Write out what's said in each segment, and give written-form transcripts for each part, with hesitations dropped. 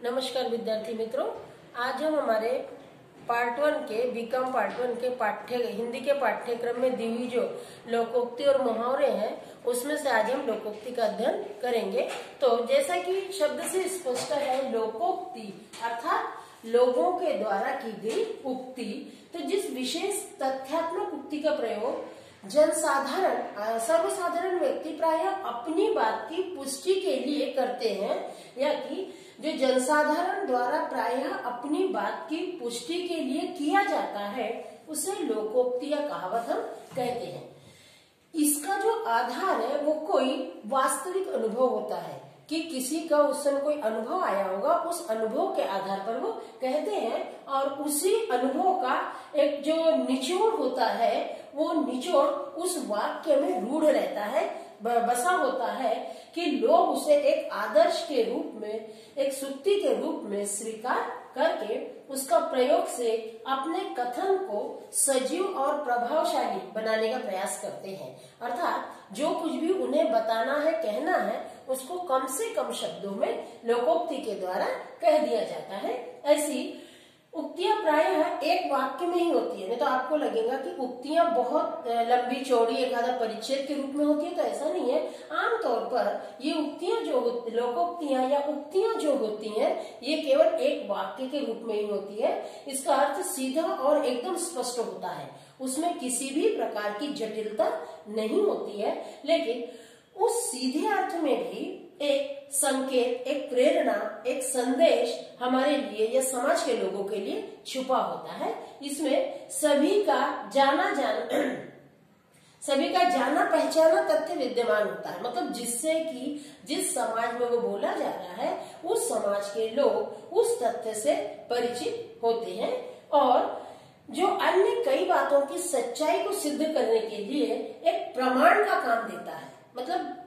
नमस्कार विद्यार्थी मित्रों, आज हम हमारे पार्ट 1 के बीकॉम पार्ट 1 के हिंदी के पाठ्यक्रम में दी हुई जो लोकोक्ति और मुहावरे हैं उसमें से आज हम लोकोक्ति का अध्ययन करेंगे। तो जैसा कि शब्द से स्पष्ट है, लोकोक्ति अर्थात लोगों के द्वारा की गई उक्ति। तो जिस विशेष तथ्यात्मक उक्ति का प्रयोग सर्वसाधारण व्यक्ति प्रायः अपनी बात की पुष्टि के लिए करते हैं, या कि जो जनसाधारण द्वारा प्रायः अपनी बात की पुष्टि के लिए किया जाता है, उसे लोकोक्ति या कहावत हम कहते हैं। इसका जो आधार है वो कोई वास्तविक अनुभव होता है कि किसी का उस समय कोई अनुभव आया होगा, उस अनुभव के आधार पर वो कहते हैं, और उसी अनुभव का एक जो निचोड़ होता है वो निचोड़ उस वाक्य में रूढ़ रहता है, बसा होता है कि लोग उसे एक आदर्श के रूप में, एक सूक्ति के रूप में स्वीकार करके उसका प्रयोग से अपने कथन को सजीव और प्रभावशाली बनाने का प्रयास करते हैं। अर्थात जो कुछ भी उन्हें बताना है, कहना है, उसको कम से कम शब्दों में लोकोक्ति के द्वारा कह दिया जाता है। ऐसी उक्तियां प्रायः एक वाक्य में ही होती है। नहीं तो आपको लगेगा कि उक्तियां बहुत लंबी चौड़ी एक आधा परिच्छेद के रूप में होती है, तो ऐसा नहीं है। आमतौर पर ये उक्तियां जो लोकोक्तियां या उक्तियां जो होती हैं, ये केवल एक वाक्य के रूप में ही होती है। इसका अर्थ सीधा और एकदम स्पष्ट होता है, उसमें किसी भी प्रकार की जटिलता नहीं होती है, लेकिन उस सीधे अर्थ में भी एक संकेत, एक प्रेरणा, एक संदेश हमारे लिए या समाज के लोगों के लिए छुपा होता है। इसमें सभी का जाना पहचाना तथ्य विद्यमान होता है। मतलब जिससे कि जिस समाज में वो बोला जा रहा है, उस समाज के लोग उस तथ्य से परिचित होते हैं, और जो अन्य कई बातों की सच्चाई को सिद्ध करने के लिए एक प्रमाण का काम देता है। मतलब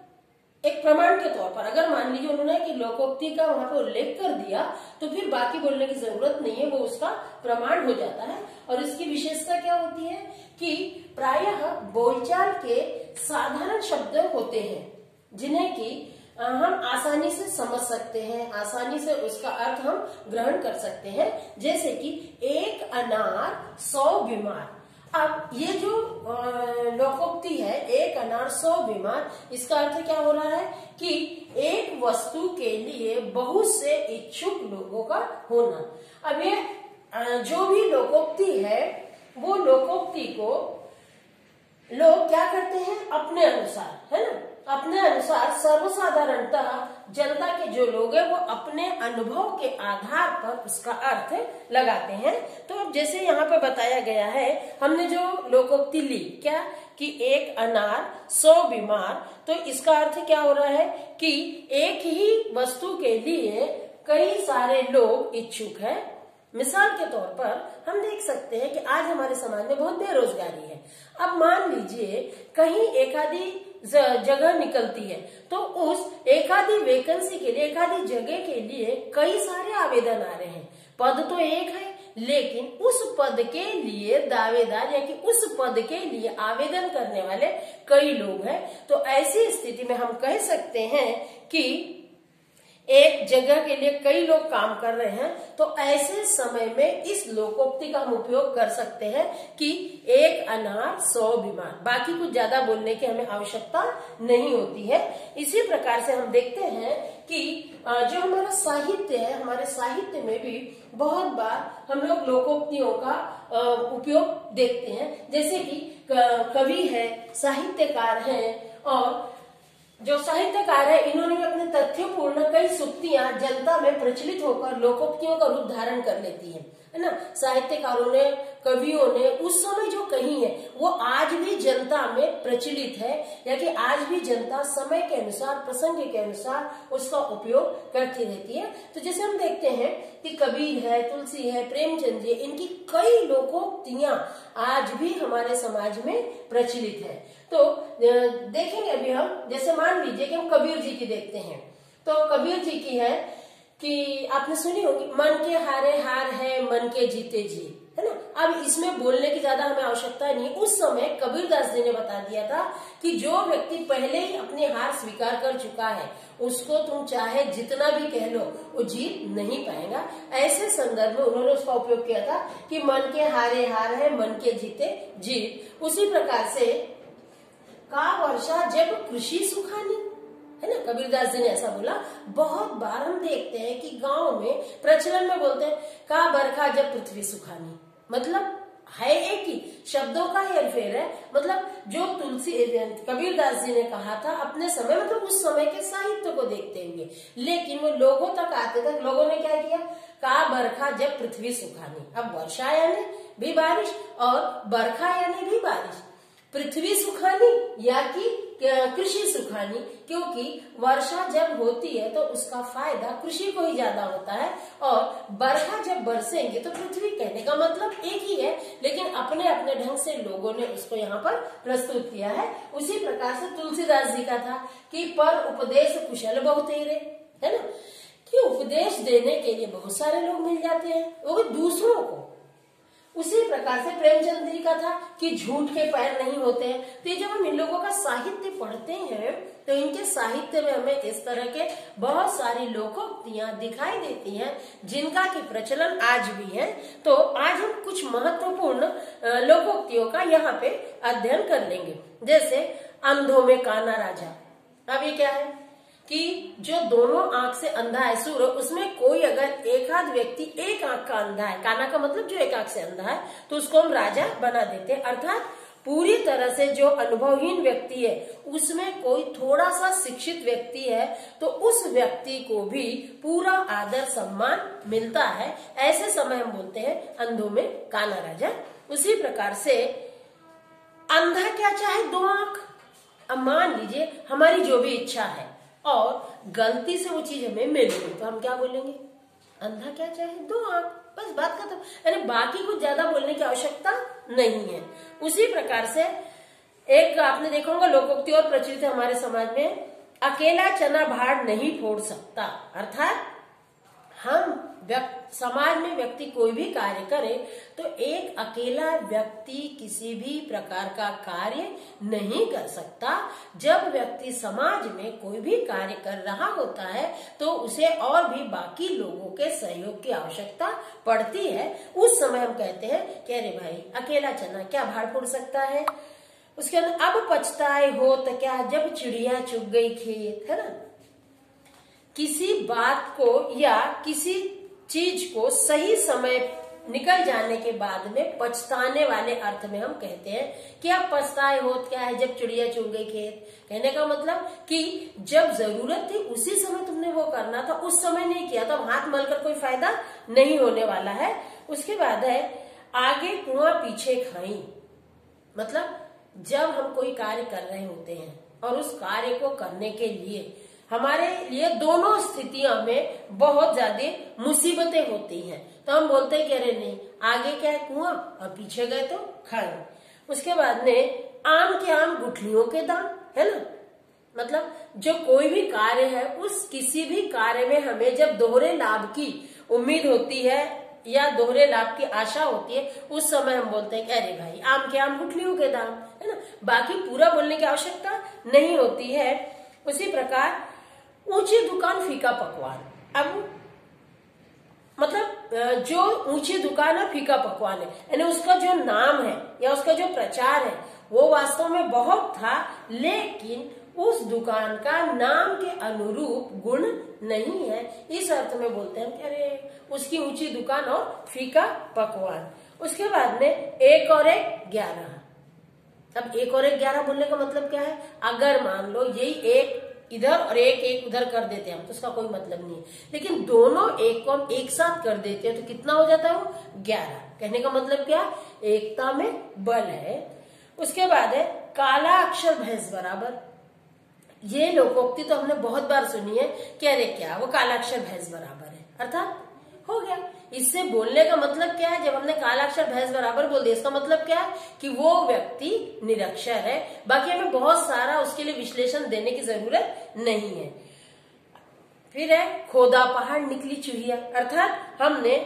एक प्रमाण के तौर पर अगर मान लीजिए उन्होंने कि लोकोक्ति का वहां पर उल्लेख कर दिया, तो फिर बाकी बोलने की जरूरत नहीं है, वो उसका प्रमाण हो जाता है। और इसकी विशेषता क्या होती है कि प्रायः बोलचाल के साधारण शब्द होते हैं, जिन्हें कि हम आसानी से समझ सकते हैं, आसानी से उसका अर्थ हम ग्रहण कर सकते हैं। जैसे कि एक अनार 100 बीमार। अब ये जो लोकोक्ति है, एक अनार 100 बीमार, इसका अर्थ क्या हो रहा है कि एक वस्तु के लिए बहुत से इच्छुक लोगों का होना। अब ये जो भी लोकोक्ति है, वो लोकोक्ति को लोग क्या करते हैं, अपने अनुसार, है ना, अपने अनुसार सर्वसाधारणतः जनता के जो लोग हैं वो अपने अनुभव के आधार पर उसका अर्थ लगाते हैं। तो अब जैसे यहाँ पे बताया गया है, हमने जो लोकोक्ति ली क्या कि एक अनार 100 बीमार, तो इसका अर्थ क्या हो रहा है कि एक ही वस्तु के लिए कई सारे लोग इच्छुक हैं। मिसाल के तौर पर हम देख सकते हैं कि आज हमारे समाज में बहुत बेरोजगारी है। अब मान लीजिए कहीं एक आधी जगह निकलती है, तो उस एक आधी वैकेंसी के लिए, एक आधी जगह के लिए कई सारे आवेदन आ रहे हैं। पद तो एक है, लेकिन उस पद के लिए दावेदार या कि उस पद के लिए आवेदन करने वाले कई लोग हैं। तो ऐसी स्थिति में हम कह सकते हैं कि एक जगह के लिए कई लोग काम कर रहे हैं। तो ऐसे समय में इस लोकोक्ति का हम उपयोग कर सकते हैं कि एक अनार 100 बीमार। बाकी कुछ ज्यादा बोलने की हमें आवश्यकता नहीं होती है। इसी प्रकार से हम देखते हैं कि जो हमारा साहित्य है, हमारे साहित्य में भी बहुत बार हम लोग लोकोक्तियों का उपयोग देखते हैं। जैसे कि कवि है, साहित्यकार हैं, और जो साहित्यकार है, इन्होंने भी अपने तथ्यपूर्ण कई सूक्तियां जनता में प्रचलित होकर लोकोक्तियों का रूप धारण कर लेती है ना। साहित्यकारों ने, कवियों ने उस समय जो कही है वो आज भी जनता में प्रचलित है, या कि आज भी जनता समय के अनुसार, प्रसंग के अनुसार उसका उपयोग करती रहती है। तो जैसे हम देखते हैं कि कबीर है, तुलसी है, प्रेमचंद जी, इनकी कई लोकोक्तियां आज भी हमारे समाज में प्रचलित है। तो देखेंगे अभी हम, जैसे मान लीजिए कि हम कबीर जी की देखते हैं। तो कबीर जी की है कि आपने सुनी होगी, मन के हारे हार है, मन के जीते जी, है ना। अब इसमें बोलने की ज्यादा हमें आवश्यकता नहीं। उस समय कबीरदास जी ने बता दिया था कि जो व्यक्ति पहले ही अपनी हार स्वीकार कर चुका है उसको तुम चाहे जितना भी कह लो वो जीत नहीं पाएगा। ऐसे संदर्भ में उन्होंने उसका उपयोग किया था कि मन के हारे हार है, मन के जीते जीत। उसी प्रकार से का वर्षा जब कृषि सुखानी, है ना, कबीरदास जी ने ऐसा बोला। बहुत बार हम देखते हैं कि गांव में प्रचलन में बोलते हैं का बरखा जब पृथ्वी सुखानी, मतलब है एक ही शब्दों का हेरफेर है। मतलब जो तुलसी कबीरदास जी ने कहा था अपने समय, मतलब उस समय के साहित्य को देखते हुए, लेकिन वो लोगों तक आते तक लोगों ने क्या किया, का बरखा जब पृथ्वी सुखानी। अब वर्षा यानी भी बारिश और बरखा यानी भी बारिश। पृथ्वी सुखानी या कि कृषि सुखानी, क्योंकि वर्षा जब होती है तो उसका फायदा कृषि को ही ज्यादा होता है, और बरखा जब बरसेंगे तो पृथ्वी, कहने का मतलब एक ही है, लेकिन अपने अपने ढंग से लोगों ने उसको यहाँ पर प्रस्तुत किया है। उसी प्रकार से तुलसीदास जी का था कि पर उपदेश कुशल बहुतेरे, है ना, कि उपदेश देने के लिए बहुत सारे लोग मिल जाते हैं, वो भी दूसरों को। उसी प्रकार से प्रेमचंद जी का था कि झूठ के पैर नहीं होते हैं। तो ये जब हम इन लोगों का साहित्य पढ़ते हैं तो इनके साहित्य में हमें इस तरह के बहुत सारी लोकोक्तियां दिखाई देती हैं जिनका की प्रचलन आज भी है। तो आज हम कुछ महत्वपूर्ण लोकोक्तियों का यहाँ पे अध्ययन कर लेंगे। जैसे अंधों में काना राजा। अब ये क्या है कि जो दोनों आंख से अंधा है सूर्य, उसमें कोई अगर एक आध व्यक्ति एक आंख का अंधा है, काना का मतलब जो एक आंख से अंधा है, तो उसको हम राजा बना देते हैं। अर्थात पूरी तरह से जो अनुभवहीन व्यक्ति है उसमें कोई थोड़ा सा शिक्षित व्यक्ति है तो उस व्यक्ति को भी पूरा आदर सम्मान मिलता है। ऐसे समय हम बोलते हैं अंधों में काना राजा। उसी प्रकार से अंधा क्या चाहे दो आंख। अब मान लीजिए हमारी जो भी इच्छा है और गलती से वो चीज हमें मिल गई तो हम क्या बोलेंगे, अंधा क्या चाहे दो आंख, बस बात खत्म। यानी बाकी कुछ ज्यादा बोलने की आवश्यकता नहीं है। उसी प्रकार से एक आपने देखा होगा लोकोक्ति और प्रचलित है हमारे समाज में, अकेला चना भाड़ नहीं फोड़ सकता। अर्थात हम समाज में व्यक्ति कोई भी कार्य करे तो एक अकेला व्यक्ति किसी भी प्रकार का कार्य नहीं कर सकता। जब व्यक्ति समाज में कोई भी कार्य कर रहा होता है तो उसे और भी बाकी लोगों के सहयोग की आवश्यकता पड़ती है। उस समय हम कहते हैं कि अरे भाई अकेला चना क्या भाड़ फोड़ सकता है। उसके अंदर अब पछताए हो तो क्या जब चिड़िया चुग गई खेत, है ना। किसी बात को या किसी चीज को सही समय निकल जाने के बाद में पछताने वाले अर्थ में हम कहते हैं कि अब पछताए होत क्या है जब चिड़िया चुग गई खेत। कहने का मतलब कि जब जरूरत थी उसी समय तुमने वो करना था, उस समय नहीं किया तो हाथ मलकर कोई फायदा नहीं होने वाला है। उसके बाद है आगे कुआं पीछे खाई। मतलब जब हम कोई कार्य कर रहे होते हैं और उस कार्य को करने के लिए हमारे लिए दोनों स्थितियों में बहुत ज्यादा मुसीबतें होती हैं तो हम बोलते हैं कि अरे नहीं, आगे क्या है कुआं और पीछे गए तो खाए। उसके बाद में आम के आम गुठलियों के दाम, है ना। मतलब जो कोई भी कार्य है उस किसी भी कार्य में हमें जब दोहरे लाभ की उम्मीद होती है या दोहरे लाभ की आशा होती है उस समय हम बोलते हैं कि अरे भाई आम के आम गुठलियों के दाम, है ना। बाकी पूरा बोलने की आवश्यकता नहीं होती है। उसी प्रकार ऊंची दुकान फीका पकवान। अब मतलब जो ऊंची दुकान है फीका पकवान है, यानी उसका जो नाम है या उसका जो प्रचार है वो वास्तव में बहुत था, लेकिन उस दुकान का नाम के अनुरूप गुण नहीं है। इस अर्थ में बोलते हैं कि अरे उसकी ऊंची दुकान और फीका पकवान। उसके बाद में एक और एक 11। अब एक और एक 11 बोलने का मतलब क्या है, अगर मान लो यही एक इधर और एक उधर कर देते हैं हम तो उसका कोई मतलब नहीं है, लेकिन दोनों एक को हम एक साथ कर देते हैं तो कितना हो जाता है वो 11। कहने का मतलब क्या, एकता में बल है। उसके बाद है काला अक्षर भैंस बराबर। ये लोकोक्ति तो हमने बहुत बार सुनी है कि अरे क्या वो काला अक्षर भैंस बराबर है, अर्थात हो गया। इससे बोलने का मतलब क्या है, जब हमने कालाक्षर भैंस बराबर बोल दिया इसका मतलब क्या है कि वो व्यक्ति निरक्षर है। बाकी हमें बहुत सारा उसके लिए विश्लेषण देने की जरूरत नहीं है। फिर है खोदा पहाड़ निकली चूहिया। अर्थात हमने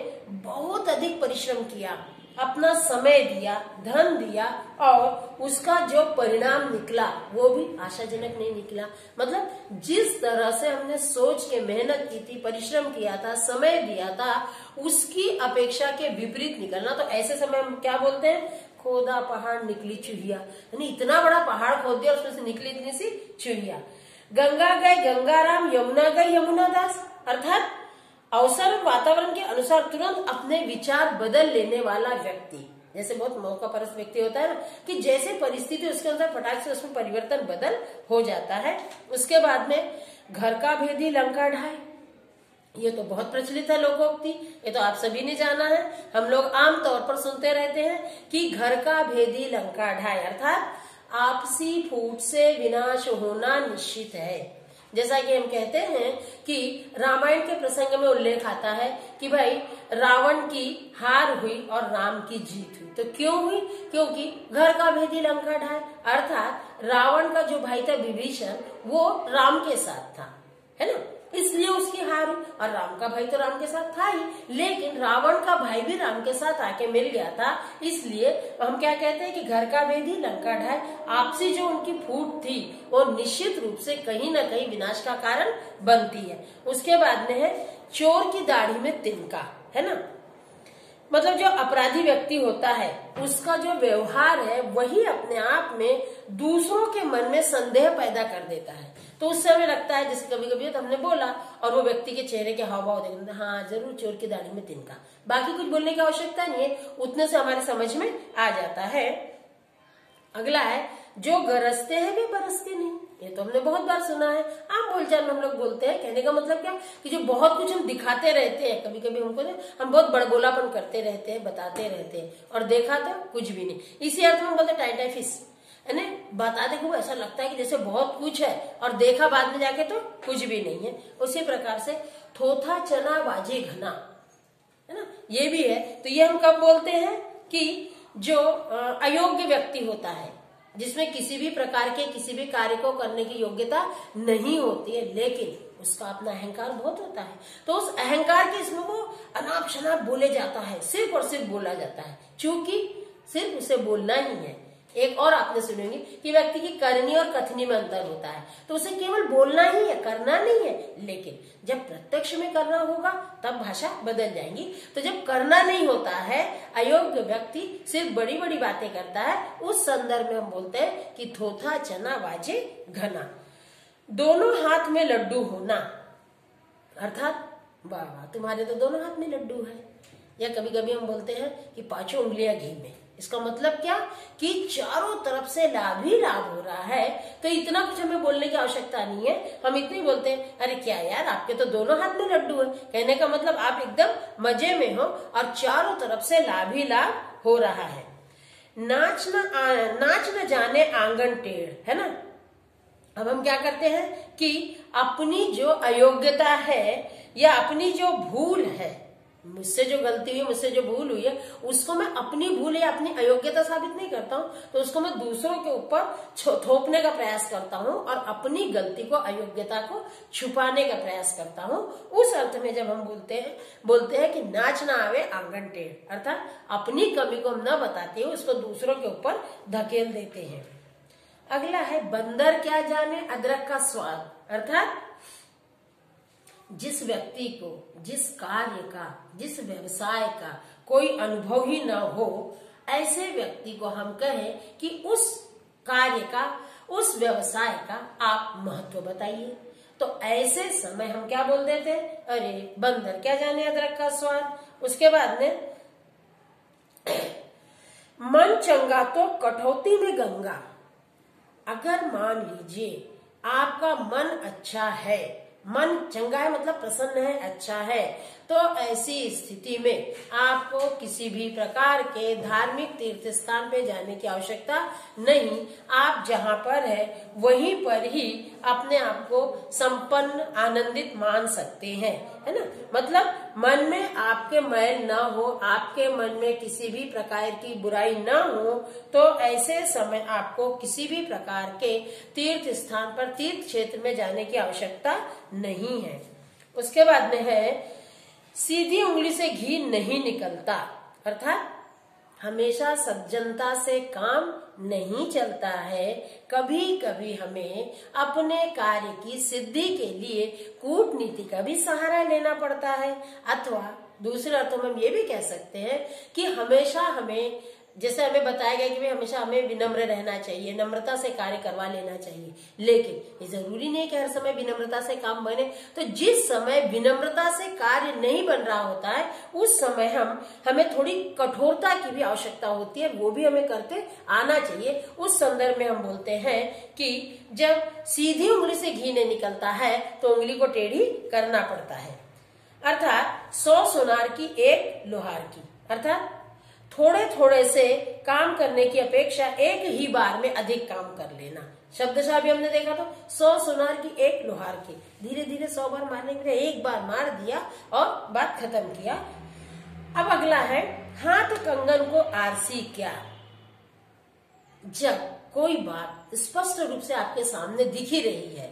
बहुत अधिक परिश्रम किया अपना समय दिया, धन दिया और उसका जो परिणाम निकला वो भी आशाजनक नहीं निकला। मतलब जिस तरह से हमने सोच के मेहनत की थी, परिश्रम किया था, समय दिया था, उसकी अपेक्षा के विपरीत निकलना, तो ऐसे समय हम क्या बोलते हैं, खोदा पहाड़ निकली चुहिया। यानी इतना बड़ा पहाड़ खोद दिया, उसमें से निकली इतनी सी चुहिया। गंगा गए गंगाराम, यमुना गए यमुना दास। अर्थात अवसर और वातावरण के अनुसार तुरंत अपने विचार बदल लेने वाला व्यक्ति, जैसे बहुत मौका परस्त व्यक्ति होता है ना, कि जैसे परिस्थिति उसके अंदर फटाक से उसमें परिवर्तन बदल हो जाता है। उसके बाद में घर का भेदी लंका ढाए, ये तो बहुत प्रचलित है लोकोक्ति, ये तो आप सभी ने जाना है, हम लोग आम तौर पर सुनते रहते हैं कि घर का भेदी लंका ढाए, अर्थात आपसी फूट से विनाश होना निश्चित है। जैसा कि हम कहते हैं कि रामायण के प्रसंग में उल्लेख आता है कि भाई रावण की हार हुई और राम की जीत हुई। तो क्यों हुई? क्योंकि घर का भेदी लंका ढाए, अर्थात रावण का जो भाई था विभीषण, वो राम के साथ था, है ना, इसलिए उसकी हार हुई। और राम का भाई तो राम के साथ था ही, लेकिन रावण का भाई भी राम के साथ आके मिल गया था, इसलिए हम क्या कहते हैं कि घर का भेदी लंका ढाए। आपसी जो उनकी फूट थी वो निश्चित रूप से कहीं ना कहीं विनाश का कारण बनती है। उसके बाद में है चोर की दाढ़ी में तिनका, है ना, मतलब जो अपराधी व्यक्ति होता है उसका जो व्यवहार है वही अपने आप में दूसरों के मन में संदेह पैदा कर देता है। तो उससे हमें लगता है, जैसे कभी कभी तो हमने बोला और वो व्यक्ति के चेहरे के हाव भाव देखते, हाँ जरूर चोर की दाढ़ी में तिनका, बाकी कुछ बोलने की आवश्यकता नहीं है, उतने से हमारे समझ में आ जाता है। अगला है जो गरजते हैं वे बरसते नहीं, ये तो हमने बहुत बार सुना है, आम बोलचाल में हम लोग बोलते हैं। कहने का मतलब क्या कि जो बहुत कुछ हम दिखाते रहते हैं, कभी कभी हमको हम बहुत बड़बोलापन करते रहते हैं, बताते रहते हैं और देखा तो कुछ भी नहीं, इसी अर्थ में हम बोलते टाई टाई फिश, यानी बताते खूब ऐसा लगता है कि जैसे बहुत कुछ है और देखा बाद में जाके तो कुछ भी नहीं है। उसी प्रकार से थोथा चना बाजे घना, है ना, ये भी है। तो ये हम कब बोलते हैं कि जो अयोग्य व्यक्ति होता है, जिसमें किसी भी प्रकार के किसी भी कार्य को करने की योग्यता नहीं होती है, लेकिन उसका अपना अहंकार बहुत होता है, तो उस अहंकार के इसमें वो अनाप शनाप बोले जाता है, सिर्फ और सिर्फ बोला जाता है, क्योंकि सिर्फ उसे बोलना ही है। एक और आपने सुनेंगे कि व्यक्ति की करनी और कथनी में अंतर होता है, तो उसे केवल बोलना ही है, करना नहीं है, लेकिन जब प्रत्यक्ष में करना होगा तब भाषा बदल जाएंगी। तो जब करना नहीं होता है, अयोग्य व्यक्ति सिर्फ बड़ी बड़ी बातें करता है, उस संदर्भ में हम बोलते हैं कि थोथा चना बाजे घना। दोनों हाथ में लड्डू होना, अर्थात वाह तुम्हारे तो दोनों हाथ में लड्डू है। या कभी कभी हम बोलते हैं कि पांचों उंगलियां घी में, इसका मतलब क्या कि चारों तरफ से लाभ ही लाभ हो रहा है। तो इतना कुछ हमें बोलने की आवश्यकता नहीं है, हम इतनी बोलते हैं अरे क्या यार आपके तो दोनों हाथ में लड्डू है, कहने का मतलब आप एकदम मजे में हो और चारों तरफ से लाभ ही लाभ हो रहा है। नाच न जाने आंगन टेढ़, है ना। अब हम क्या करते हैं कि अपनी जो अयोग्यता है या अपनी जो भूल है, मुझसे जो गलती हुई, मुझसे जो भूल हुई है, उसको मैं अपनी भूल या अपनी अयोग्यता साबित नहीं करता हूँ, तो उसको मैं दूसरों के ऊपर थोपने का प्रयास करता हूँ और अपनी गलती को, अयोग्यता को छुपाने का प्रयास करता हूँ। उस अर्थ में जब हम बोलते हैं कि नाच ना आवे आंगन टेढ़, अर्थात अपनी कमी को हम न बताते हुए उसको दूसरों के ऊपर धकेल देते हैं। अगला है बंदर क्या जाने अदरक का स्वाद, अर्थात जिस व्यक्ति को जिस कार्य का, जिस व्यवसाय का कोई अनुभव ही न हो, ऐसे व्यक्ति को हम कहें कि उस कार्य का, उस व्यवसाय का आप महत्व बताइए। तो ऐसे समय हम क्या बोल देते हैं, अरे बंदर क्या जाने अदरक का स्वाद। उसके बाद में मन चंगा तो कटौती में गंगा। अगर मान लीजिए आपका मन अच्छा है, मन चंगा है मतलब प्रसन्न है, अच्छा है, तो ऐसी स्थिति में आपको किसी भी प्रकार के धार्मिक तीर्थ स्थान पे जाने की आवश्यकता नहीं। आप जहाँ पर है वहीं पर ही अपने आप को संपन्न, आनंदित मान सकते हैं, है ना। मतलब मन में आपके मैल न हो, आपके मन में किसी भी प्रकार की बुराई न हो, तो ऐसे समय आपको किसी भी प्रकार के तीर्थ स्थान पर, तीर्थ क्षेत्र में जाने की आवश्यकता नहीं है। उसके बाद में है सीधी उंगली से घी नहीं निकलता, अर्थात हमेशा सज्जनता से काम नहीं चलता है। कभी कभी हमें अपने कार्य की सिद्धि के लिए कूटनीति का भी सहारा लेना पड़ता है। अथवा दूसरे अर्थों में हम ये भी कह सकते हैं कि हमेशा हमें, जैसे हमें बताया गया कि हमेशा हमें विनम्र रहना चाहिए, नम्रता से कार्य करवा लेना चाहिए, लेकिन ये जरूरी नहीं कि हर समय विनम्रता से काम बने। तो जिस समय विनम्रता से कार्य नहीं बन रहा होता है उस समय हमें थोड़ी कठोरता की भी आवश्यकता होती है, वो भी हमें करते आना चाहिए। उस संदर्भ में हम बोलते हैं कि जब सीधी उंगली से घी नहीं निकलता है तो उंगली को टेढ़ी करना पड़ता है। अर्थात 100 सोनार की एक लोहार की, अर्थात थोड़े थोड़े से काम करने की अपेक्षा एक ही बार में अधिक काम कर लेना। शब्दशः भी हमने देखा था 100 सोनार की एक लोहार की, धीरे धीरे 100 बार मारने के लिए एक बार मार दिया और बात खत्म किया। अब अगला है हाथ कंगन को आरसी क्या। जब कोई बात स्पष्ट रूप से आपके सामने दिख ही रही है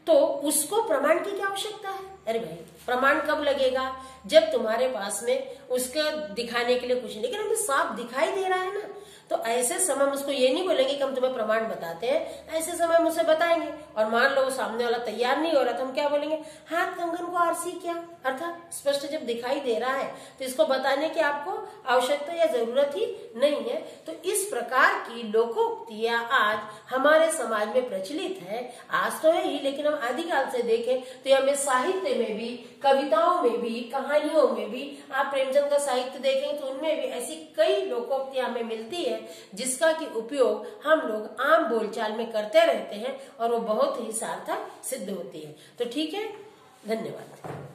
तो उसको प्रमाण की क्या आवश्यकता है। अरे भाई प्रमाण कब लगेगा, जब तुम्हारे पास में उसका दिखाने के लिए कुछ नहीं, लेकिन हमें साफ दिखाई दे रहा है ना, तो ऐसे समय हम उसको ये नहीं बोलेंगे कि हम तुम्हें प्रमाण बताते हैं, ऐसे समय हम उसे बताएंगे। और मान लो सामने वाला तैयार नहीं हो रहा तो हम क्या बोलेंगे, हाथ कंगन को आरसी क्या, अर्थात स्पष्ट जब दिखाई दे रहा है तो इसको बताने की आपको आवश्यकता या जरूरत ही नहीं है। तो इस प्रकार की लोकोक्तियां आज हमारे समाज में प्रचलित है। आज तो है ही, लेकिन हम आदिकाल से देखें तो ये हमें साहित्य में भी, कविताओं में भी, कहानियों में भी, आप प्रेमचंद का साहित्य देखें तो उनमें भी ऐसी कई लोकोक्तियां हमें मिलती है जिसका की उपयोग हम लोग आम बोलचाल में करते रहते हैं और वो बहुत ही सार्थक सिद्ध होती है। तो ठीक है, धन्यवाद।